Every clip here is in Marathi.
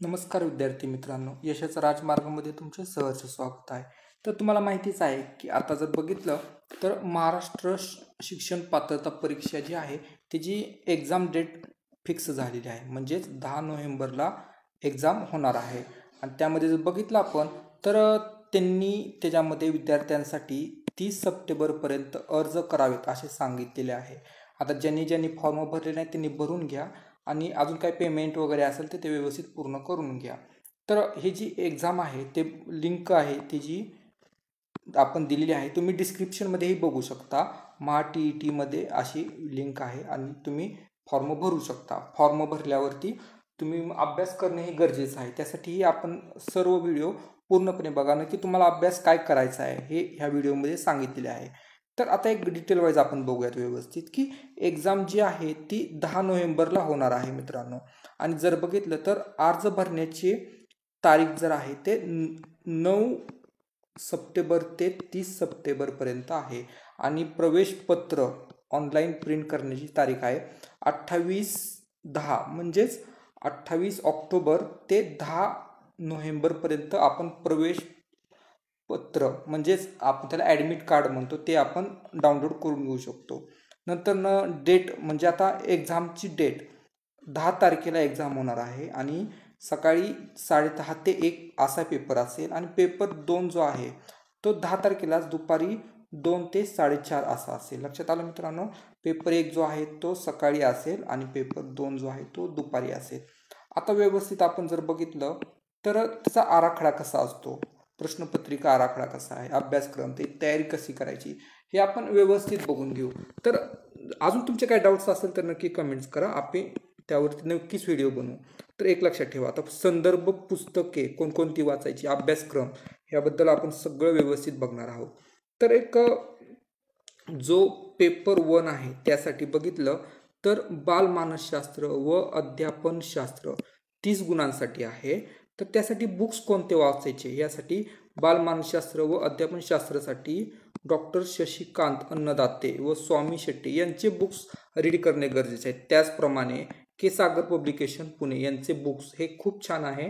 नमस्कार विद्यार्थी मित्रांनो, यशाचा राजमार्गामध्ये तुमचे सहर्ष स्वागत आहे. तर तुम्हाला माहितीच आहे की आता जर बघितलं तर महाराष्ट्र शिक्षण पात्रता परीक्षा जी आहे त्याची एक्झाम डेट फिक्स झालेली आहे. म्हणजेच 10 नोव्हेंबरला एक्झाम होणार आहे. आणि त्यामध्ये जर बघितलं आपण तर त्यांनी त्याच्यामध्ये विद्यार्थ्यांसाठी 30 सप्टेंबरपर्यंत अर्ज करावेत असे सांगितलेले आहे. आता ज्यांनी फॉर्म भरले नाही त्यांनी भरून घ्या आणि अजून काही पेमेंट वगैरे असेल तर ते व्यवस्थित पूर्ण करून घ्या. तर ही जी एक्झाम आहे ते लिंक आहे ती जी आपण दिलेली आहे, तुम्ही डिस्क्रिप्शनमध्येही बघू शकता. TET अशी लिंक आहे आणि तुम्ही फॉर्म भरू शकता. फॉर्म भरल्यावरती तुम्ही अभ्यास करणेही गरजेचं आहे. त्यासाठीही आपण सर्व व्हिडिओ पूर्णपणे बघा, की तुम्हाला अभ्यास काय करायचा आहे हे ह्या व्हिडिओमध्ये सांगितलेले आहे. तर आता एक डिटेल वाईज आपण बघूयात व्यवस्थित की एक्झाम जी आहे ती 10 नोव्हेंबरला होणार आहे मित्रांनो. आणि जर बघितलं तर अर्ज भरण्याची तारीख जर आहे ते 9 सप्टेंबर ते 30 सप्टेंबरपर्यंत आहे. आणि प्रवेशपत्र ऑनलाईन प्रिंट करण्याची तारीख आहे 28/10, म्हणजेच 28 ऑक्टोबर ते 10 नोव्हेंबरपर्यंत आपण प्रवेश पत्र म्हणजेच आपण त्याला ॲडमिट कार्ड म्हणतो ते आपण डाउनलोड करून घेऊ शकतो. नंतर डेट म्हणजे आता एक्झामची डेट 10 तारखेला एक्झाम होणार आहे आणि सकाळी 10:30 ते 1 असा पेपर असेल आणि पेपर 2 जो आहे तो 10 तारखेलाच दुपारी 2 ते 4:30 असा असेल. लक्षात आलं मित्रांनो. पेपर 1 जो आहे तो सकाळी असेल आणि पेपर 2 जो आहे तो दुपारी असेल. आता व्यवस्थित आपण जर बघितलं तर त्याचा आराखडा कसा असतो, प्रश्नपत्रिका आराखडा कसा आहे, अभ्यासक्रम, ते तयारी कशी करायची हे आपण व्यवस्थित बघून घेऊ. तर अजून तुमचे काय डाऊट्स असेल तर नक्की कमेंट्स करा, आपण त्यावरती नक्कीच व्हिडिओ बनवू. तर एक लक्षात ठेवा, आता संदर्भ पुस्तके कोणकोणती वाचायची, अभ्यासक्रम याबद्दल आपण सगळं व्यवस्थित बघणार आहोत. तर एक जो पेपर 1 आहे त्यासाठी बघितलं तर बालमानसशास्त्र व अध्यापनशास्त्र 30 गुणांसाठी आहे. तर त्यासाठी बुक्स कोणते वाचायचे, यासाठी बालमानसशास्त्र व अध्यापनशास्त्रासाठी डॉक्टर शशिकांत अन्नदाते व स्वामी शेट्टी यांचे बुक्स रीड करणे गरजेचे आहे. त्याचप्रमाणे के सागर पब्लिकेशन पुणे यांचे बुक्स हे खूप छान आहे,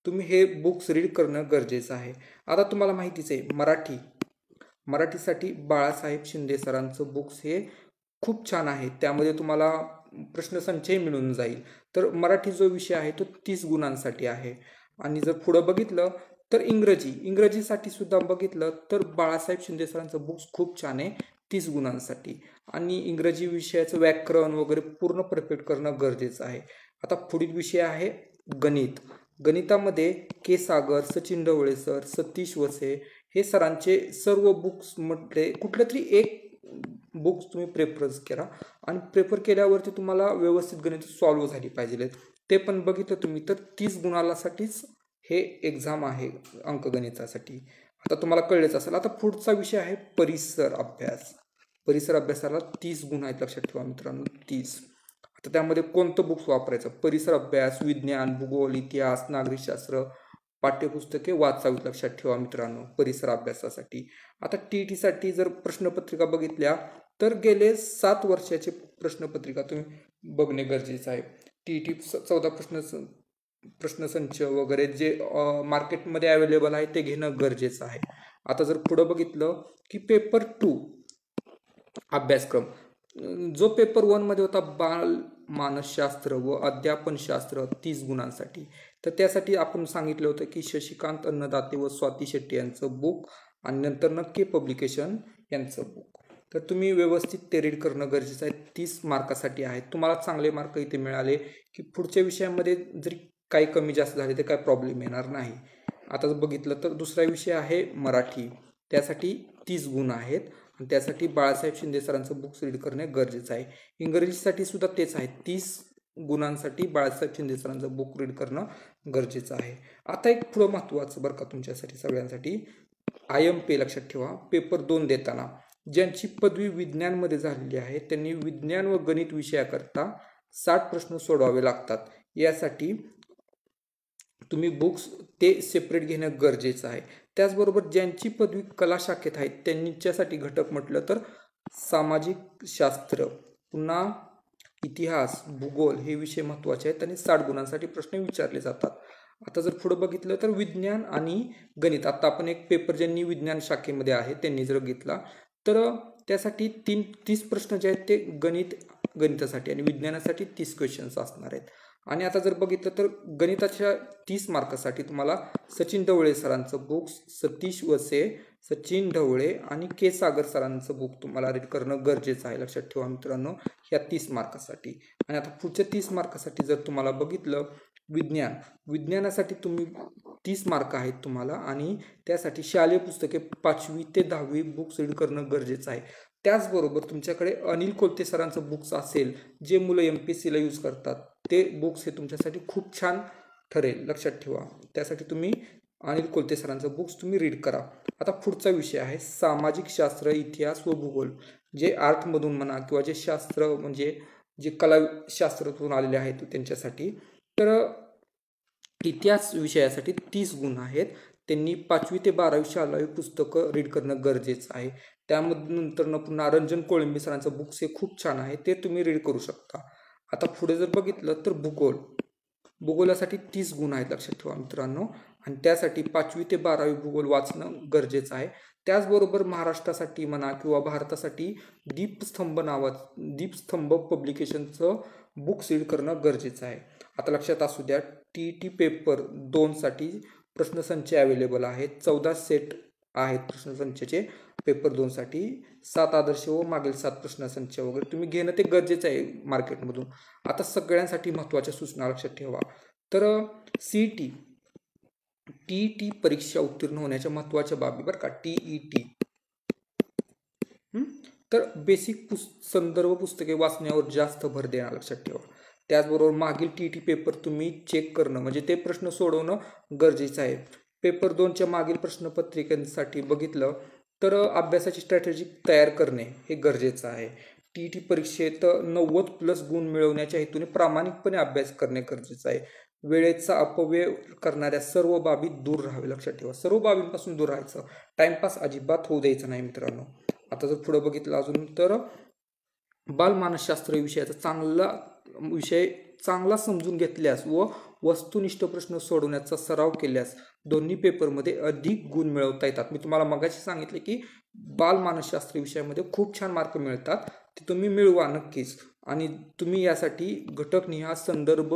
तुम्ही हे बुक्स रीड करणं गरजेचं आहे. आता तुम्हाला माहितीच आहे मराठीसाठी बाळासाहेब शिंदे सरांचं बुक्स हे खूप छान आहे, त्यामध्ये तुम्हाला प्रश्नसंचय मिळून जाईल. तर मराठी जो विषय आहे तो 30 गुणांसाठी आहे. आणि जर पुढं बघितलं तर इंग्रजीसाठी सुद्धा बघितलं तर बाळासाहेब शिंदे सरांचं बुक्स खूप छान आहे 30 गुणांसाठी. आणि इंग्रजी विषयाचं व्याकरण वगैरे पूर्ण परफेक्ट करणं गरजेचं आहे. आता पुढील विषय आहे गणितामध्ये के सागर, सचिन ढवळे सर, सतीश वसे हे सरांचे सर्व बुक्स म्हटले कुठलं तरी एक बुक्स तुम्ही प्रेफरन्स करा आणि प्रेफर केल्यावरती तुम्हाला व्यवस्थित गणित सॉल्व्ह झाली पाहिजे. ते पण बघितलं तुम्ही तर 30 गुणालासाठीच हे एक्झाम आहे अंकगणितासाठी. आता तुम्हाला कळलेच असेल. आता पुढचा विषय आहे परिसर अभ्यास. परिसर अभ्यासाला 30 गुण आहेत, लक्षात ठेवा मित्रांनो, 30. आता त्यामध्ये कोणतं बुक्स वापरायचं, परिसर अभ्यास, विज्ञान, भूगोल, इतिहास, नागरिकशास्त्र पाठ्यपुस्तके वाचावीत, लक्षात ठेवा मित्रांनो परिसर अभ्यासासाठी. आता TET जर प्रश्नपत्रिका बघितल्या तर गेले 7 वर्षाचे प्रश्नपत्रिका तुम्ही बघणे गरजेचं आहे. TET 14 प्रश्नसंच वगैरे जे मार्केटमध्ये अवेलेबल आहे ते घेणं गरजेचं आहे. आता जर पुढं बघितलं की पेपर 2 अभ्यासक्रम, जो पेपर 1 मध्ये होता बाल मानसशास्त्र व अध्यापनशास्त्र 30 गुणांसाठी, तर त्यासाठी आपण सांगितलं होतं की शशिकांत अन्नदाते व स्वाती शेट्टी यांचं बुक आणि नंतर के पब्लिकेशन यांचं बुक. तर तुम्ही व्यवस्थित ते रीड करणं गरजेचं आहे. 30 मार्कासाठी आहे. तुम्हाला चांगले मार्क इथे मिळाले की पुढच्या विषयामध्ये जरी काही कमी जास्त झाले तर काही प्रॉब्लेम येणार नाही. आता जर बघितलं तर दुसरा विषय आहे मराठी, त्यासाठी 30 गुण आहेत आणि त्यासाठी बाळासाहेब शिंदे सरांचं बुक्स रीड करणे गरजेचं आहे. इंग्रजीसाठी सुद्धा तेच आहे, 30 गुणांसाठी बाळासाहेब शिंदे सरांचं बुक रीड करणं गरजेचं आहे. आता एक पुढं महत्त्वाचं बरं का तुमच्यासाठी सगळ्यांसाठी, IMP लक्षात ठेवा. पेपर 2 देताना ज्यांची पदवी विज्ञानमध्ये झालेली आहे त्यांनी विज्ञान व गणित विषयाकरता 60 प्रश्न सोडवावे लागतात. यासाठी तुम्ही बुक्स ते सेपरेट घेणं गरजेचं आहे. त्याचबरोबर ज्यांची पदवी कला शाखेत आहे त्यांच्यासाठी घटक म्हटलं तर सामाजिक शास्त्र, पुन्हा इतिहास, भूगोल हे विषय महत्त्वाचे आहेत आणि 60 गुणांसाठी प्रश्न विचारले जातात. आता जर पुढे बघितलं तर विज्ञान आणि गणित, आता आपण एक पेपर ज्यांनी विज्ञान शाखेमध्ये आहे त्यांनी जर घेतला तर त्यासाठी 30 प्रश्न जे आहेत ते गणितासाठी आणि विज्ञानासाठी 30 क्वेश्चन्स असणार आहेत. आणि आता जर बघितलं तर गणिताच्या 30 मार्कासाठी तुम्हाला सचिन ढवळे सरांचं बुक, सतीश वसे, सचिन ढवळे आणि के सागर सरांचं बुक तुम्हाला रीड करणं गरजेचं आहे. लक्षात ठेवा मित्रांनो, ह्या 30 मार्कासाठी. आणि आता पुढच्या 30 मार्कासाठी जर तुम्हाला बघितलं विज्ञानासाठी तुम्ही 30 मार्क आहेत तुम्हाला आणि त्यासाठी शालेय पुस्तके 5वी ते 10वी बुक्स रीड करणं गरजेचं आहे. त्याचबरोबर तुमच्याकडे अनिल कोलते सरांचं बुक्स असेल, जे मुलं MPSCला यूज करतात, ते बुक्स हे तुमच्यासाठी खूप छान ठरेल. लक्षात ठेवा, त्यासाठी तुम्ही अनिल कोलते सरांचं बुक्स तुम्ही रीड करा. आता पुढचा विषय आहे सामाजिक शास्त्र, इतिहास व भूगोल, जे आर्टमधून म्हणा किंवा जे शास्त्र म्हणजे जे कलाशास्त्रातून आलेले आहेत त्यांच्यासाठी. तर इतिहास विषयासाठी 30 गुण आहेत. त्यांनी 5वी ते 12वी शालेय पुस्तकं रीड करणं गरजेचं आहे. त्यानंतर पुन्हा रंजन कोळंबे सरांचं बुक्स हे खूप छान आहे, ते तुम्ही रीड करू शकता. आता पुढे जर बघितलं तर भूगोलासाठी 30 गुण आहेत. लक्षात ठेवा मित्रांनो, आणि त्यासाठी 5वी ते 12वी भूगोल वाचणं गरजेचं आहे. त्याचबरोबर महाराष्ट्रासाठी म्हणा किंवा भारतासाठी दीपस्तंभ पब्लिकेशनचं बुक्स रीड करणं गरजेचं आहे. आता लक्षात असू द्या, TET पेपर 2 साठी प्रश्नसंच अवेलेबल आहेत. 14 सेट आहेत प्रश्नसंचचे पेपर 2 साठी. 7 आदर्श व मागील 7 प्रश्नसंच वगैरे तुम्ही घेणं ते गरजेचं आहे मार्केटमधून. आता सगळ्यांसाठी महत्त्वाच्या सूचना लक्षात ठेवा. तर TET परीक्षा उत्तीर्ण होण्याच्या महत्त्वाच्या बाबी बरं का, TET. तर बेसिक संदर्भ पुस्तके वाचण्यावर जास्त भर देणार. लक्षात ठेवा. त्याचबरोबर मागील TET पेपर तुम्ही चेक करणं म्हणजे ते प्रश्न सोडवणं गरजेचं आहे. पेपर 2च्या मागील प्रश्नपत्रिकांसाठी बघितलं तर अभ्यासाची स्ट्रॅटेजी तयार करणे हे गरजेचं आहे. TET परीक्षेत 90+ गुण मिळवण्याच्या हेतूने प्रामाणिकपणे अभ्यास करणे गरजेचं आहे. वेळेचा अपव्यय करणाऱ्या सर्व बाबी दूर राहावे. लक्षात ठेवा, सर्व बाबींपासून दूर राहायचं. टाइमपास अजिबात होऊ द्यायचा नाही मित्रांनो. आता जर पुढे बघितलं अजून तर बालमानसशास्त्र विषयाचा विषय चांगला समजून घेतल्यास व वस्तुनिष्ठ प्रश्न सोडवण्याचा सराव केल्यास दोन्ही पेपरमध्ये अधिक गुण मिळवता येतात. मी तुम्हाला मगाशी सांगितले की बालमानसशास्त्र विषयामध्ये खूप छान मार्क मिळतात, ते तुम्ही मिळवा नक्कीच. आणि तुम्ही यासाठी घटकनिहाय संदर्भ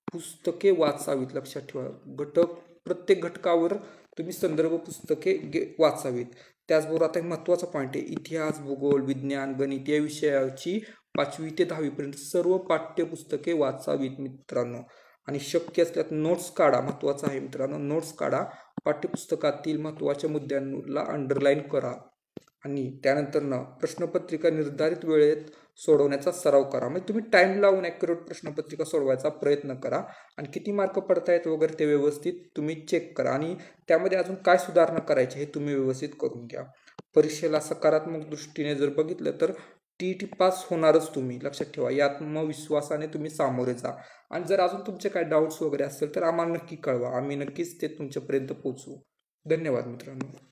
पुस्तके वाचावीत. लक्षात ठेवा, प्रत्येक घटकावर तुम्ही संदर्भ पुस्तके वाचावीत. त्याचबरोबर आता एक महत्त्वाचा पॉईंट आहे, इतिहास, भूगोल, विज्ञान, गणित या विषयाची 5वी ते 10वी पर्यंत सर्व पाठ्यपुस्तके वाचावीत मित्रांनो. आणि शक्य असल्यास नोट्स काढा, महत्त्वाचं आहे मित्रांनो, नोट्स काढा. पाठ्यपुस्तकातील महत्त्वाच्या मुद्द्यांना अंडरलाईन करा आणि त्यानंतर प्रश्नपत्रिका निर्धारित वेळेत सोडवण्याचा सराव करा. म्हणजे तुम्ही टाइम लावून ॲक्युरेट प्रश्नपत्रिका सोडवायचा प्रयत्न करा आणि किती मार्क पडतायत वगैरे ते व्यवस्थित तुम्ही चेक करा आणि त्यामध्ये अजून काय सुधारणा करायची हे तुम्ही व्यवस्थित करून घ्या. परीक्षेला सकारात्मक दृष्टीने जर बघितलं तर TET पास होणारच तुम्ही. लक्षात ठेवा, या आत्मविश्वासाने तुम्ही सामोरे जा. आणि जर अजून तुमचे काय डाऊट्स वगैरे असतील तर आम्हाला नक्की कळवा, आम्ही नक्कीच ते तुमच्यापर्यंत पोहोचवू. धन्यवाद मित्रांनो.